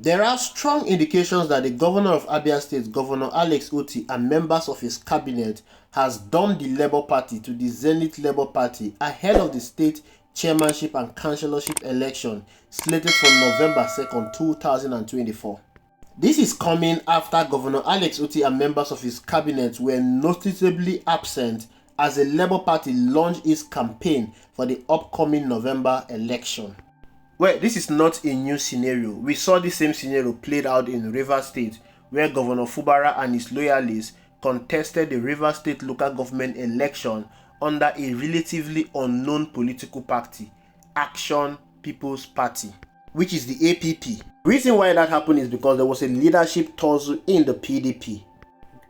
There are strong indications that the governor of Abia State, Governor Alex Otti, and members of his cabinet has dumped the Labour Party to the Zenith Labour Party ahead of the state chairmanship and councillorship election slated for November 2nd, 2024. This is coming after Governor Alex Otti and members of his cabinet were noticeably absent as the Labour Party launched its campaign for the upcoming November election. Well, this is not a new scenario. We saw the same scenario played out in Rivers State, where Governor Fubara and his loyalists contested the Rivers State local government election under a relatively unknown political party, Action People's Party, which is the APP. The reason why that happened is because there was a leadership tussle in the PDP.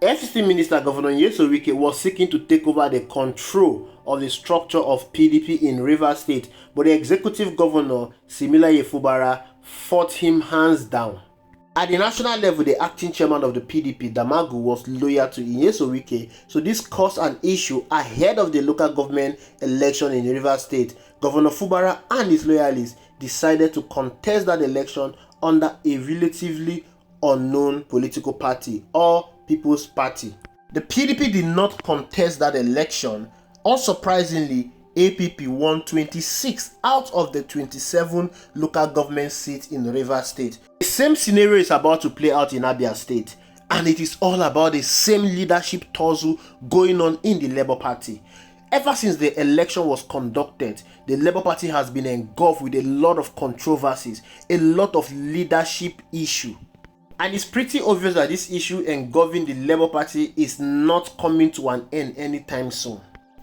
FCT Minister Governor Nyesom Wike was seeking to take over the control of the structure of PDP in Rivers State, but the executive governor, Similaye Fubara, fought him hands down. At the national level, the acting chairman of the PDP, Damagu, was loyal to Nyesom Wike, so this caused an issue ahead of the local government election in Rivers State. Governor Fubara and his loyalists decided to contest that election under a relatively unknown political party, or People's Party. The PDP did not contest that election. Unsurprisingly, APP won 26 out of the 27 local government seats in Rivers State. The same scenario is about to play out in Abia State, and it is all about the same leadership tussle going on in the Labour Party. Ever since the election was conducted, the Labour Party has been engulfed with a lot of controversies, a lot of leadership issues. And it's pretty obvious that this issue engulfing the Labour Party is not coming to an end anytime soon.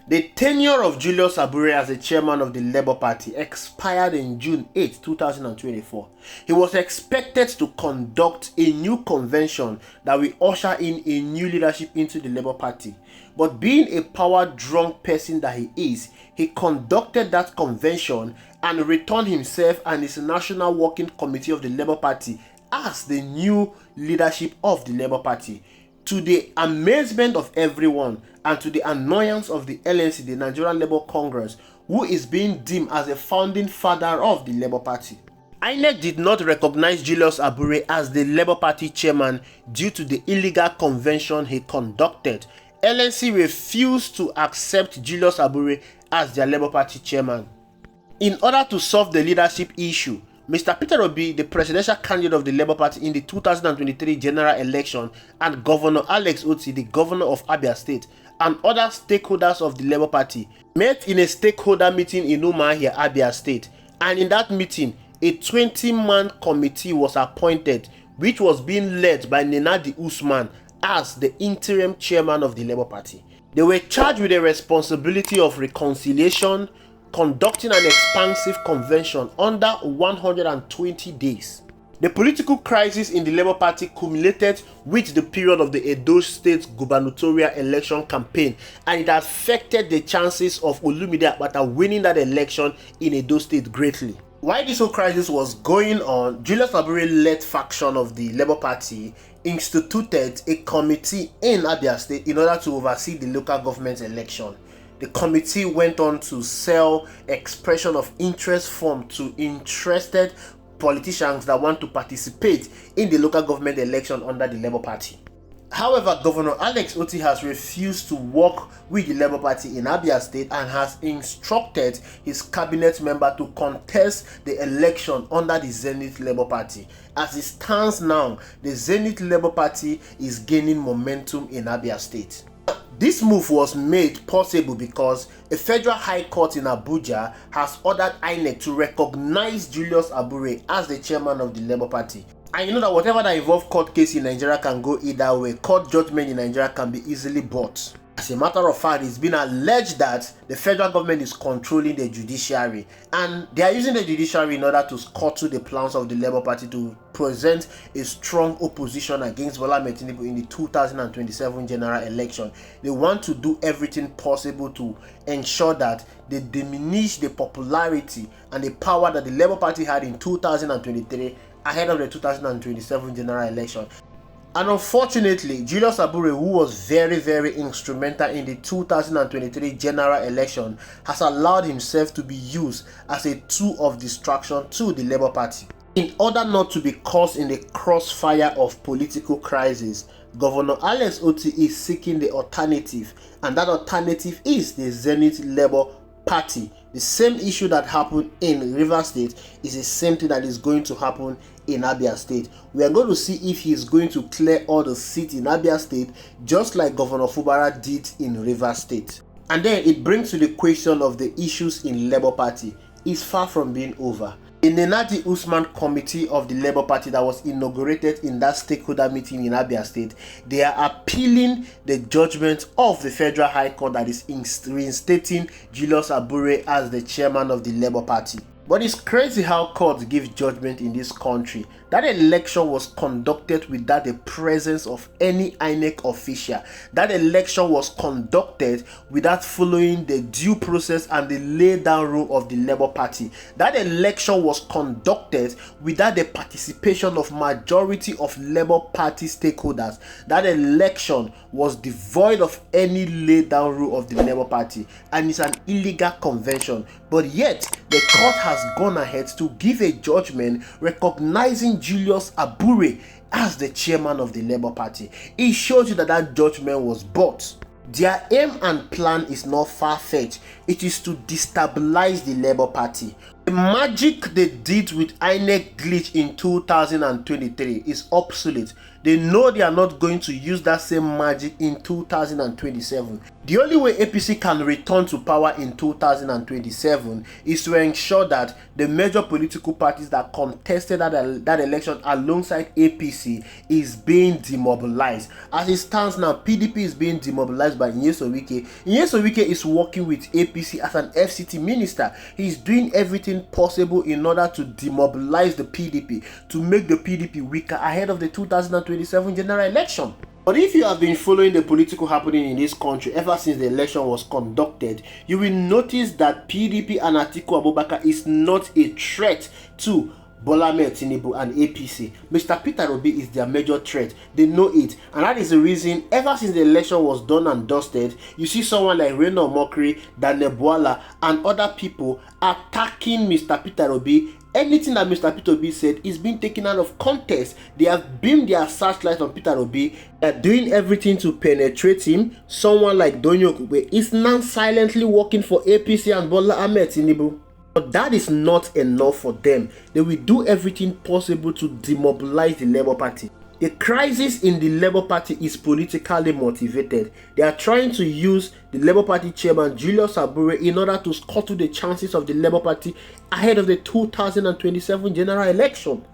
The tenure of Julius Abure as the chairman of the Labour Party expired in June 8, 2024. He was expected to conduct a new convention that will usher in a new leadership into the Labour Party. But being a power-drunk person that he is, he conducted that convention and returned himself and his National Working Committee of the Labour Party as the new leadership of the Labour Party, to the amazement of everyone and to the annoyance of the LNC, the Nigerian Labour Congress, who is being deemed as a founding father of the Labour Party. INEC did not recognize Julius Abure as the Labour Party chairman due to the illegal convention he conducted. LNC refused to accept Julius Abure as their Labour Party chairman. In order to solve the leadership issue, Mr. Peter Obi, the presidential candidate of the Labour Party in the 2023 general election, and Governor Alex Otti, the governor of Abia State, and other stakeholders of the Labour Party, met in a stakeholder meeting in Umuahia, Abia State. And in that meeting, a 20-man committee was appointed, which was being led by Nenadi Usman as the interim chairman of the Labour Party. They were charged with the responsibility of reconciliation, conducting an expansive convention under 120 days. The political crisis in the Labour Party culminated with the period of the Edo State gubernatorial election campaign, and it affected the chances of Olumide Akpata winning that election in Edo State greatly. While this whole crisis was going on, Julius Abure-led faction of the Labour Party instituted a committee in Abia State in order to oversee the local government election. The committee went on to sell expression of interest form to interested politicians that want to participate in the local government election under the Labour Party. However, Governor Alex Otti has refused to work with the Labour Party in Abia State and has instructed his cabinet member to contest the election under the Zenith Labour Party. As it stands now, the Zenith Labour Party is gaining momentum in Abia State. This move was made possible because a federal high court in Abuja has ordered INEC to recognize Julius Abure as the chairman of the Labour Party. And you know that whatever that involves court case in Nigeria can go either way. Court judgment in Nigeria can be easily bought. As a matter of fact, it's been alleged that the federal government is controlling the judiciary, and they are using the judiciary in order to scuttle the plans of the Labour Party to present a strong opposition against Bola Ahmed Tinubu in the 2027 general election. They want to do everything possible to ensure that they diminish the popularity and the power that the Labour Party had in 2023 ahead of the 2027 general election. And unfortunately, Julius Abure, who was very instrumental in the 2023 general election, has allowed himself to be used as a tool of distraction to the Labour Party. In order not to be caught in the crossfire of political crisis, Governor Alex Otti is seeking the alternative, and that alternative is the Zenith Labour Party. The same issue that happened in Rivers State is the same thing that is going to happen in Abia State. We are going to see if he is going to clear all the seats in Abia State, just like Governor Fubara did in Rivers State. And then it brings to the question of the issues in Labour Party. It's far from being over. The Nenadi Usman committee of the Labour Party that was inaugurated in that stakeholder meeting in Abia State, they are appealing the judgment of the Federal High Court that is reinstating Julius Abure as the chairman of the Labour Party. But it's crazy how courts give judgment in this country. That election was conducted without the presence of any INEC official. That election was conducted without following the due process and the laid down rule of the Labour Party. That election was conducted without the participation of majority of Labour Party stakeholders. That election was devoid of any laid down rule of the Labour Party, and it's an illegal convention. But yet, the court has gone ahead to give a judgment recognizing Julius Abure as the chairman of the Labour Party. It shows you that that judgment was bought. Their aim and plan is not far-fetched. It is to destabilize the Labour Party. The magic they did with INEC glitch in 2023 is obsolete. They know they are not going to use that same magic in 2027. The only way APC can return to power in 2027 is to ensure that the major political parties that contested that election alongside APC is being demobilized. As it stands now, PDP is being demobilized by Nyesom Wike. Nyesom Wike is working with APC as an FCT minister. He is doing everything possible in order to demobilize the PDP, to make the PDP weaker ahead of the 2027 general election. But if you have been following the political happening in this country ever since the election was conducted, you will notice that PDP and Atiku Abubakar is not a threat to Bola Ahmed Tinubu and APC. Mr. Peter Obi is their major threat. They know it, and that is the reason ever since the election was done and dusted, you see someone like Reno Mokri, Daniel Bwala, and other people attacking Mr. Peter Obi. Anything that Mr. Peter Obi said is being taken out of context. They have beamed their searchlight on Peter Obi. They are doing everything to penetrate him. Someone like Donyo Kugbe is now silently working for APC and Bola Ahmed Tinubu. But that is not enough for them. They will do everything possible to demobilize the Labour Party. The crisis in the Labour Party is politically motivated. They are trying to use the Labour Party chairman Julius Abure in order to scuttle the chances of the Labour Party ahead of the 2027 general election.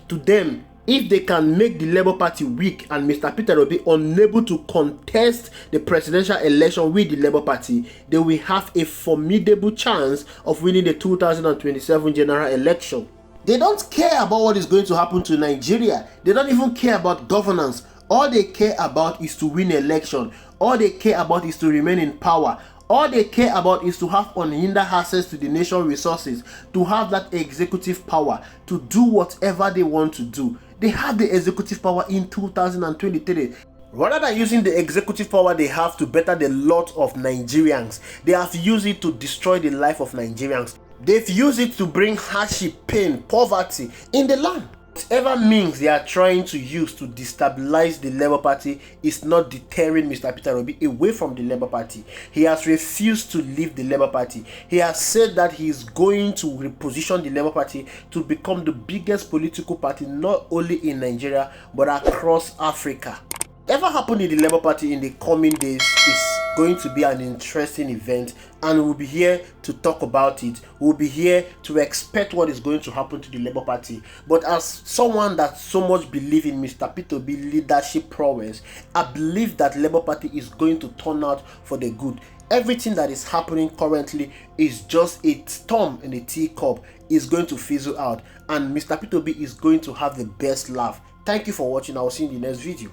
To them, if they can make the Labour Party weak and Mr. Peter Obi unable to contest the presidential election with the Labour Party, they will have a formidable chance of winning the 2027 general election. They don't care about what is going to happen to Nigeria. They don't even care about governance. All they care about is to win election. All they care about is to remain in power. All they care about is to have unhindered access to the nation's resources, to have that executive power, to do whatever they want to do. They have the executive power in 2023. Rather than using the executive power they have to better the lot of Nigerians, they have used it to destroy the life of Nigerians. They've used it to bring hardship, pain, poverty in the land. Whatever means they are trying to use to destabilize the Labour Party is not deterring Mr. Peter Obi away from the Labour Party. He has refused to leave the Labour Party. He has said that he is going to reposition the Labour Party to become the biggest political party not only in Nigeria but across Africa. Whatever happened in the Labour Party in the coming days is going to be an interesting event, and we'll be here to talk about it. We'll be here to expect what is going to happen to the Labour Party. But as someone that so much believes in Mr. Peter Obi's leadership prowess, I believe that Labour Party is going to turn out for the good. Everything that is happening currently is just a storm in a teacup. It's going to fizzle out, and Mr. Peter Obi is going to have the best laugh. Thank you for watching. I will see you in the next video.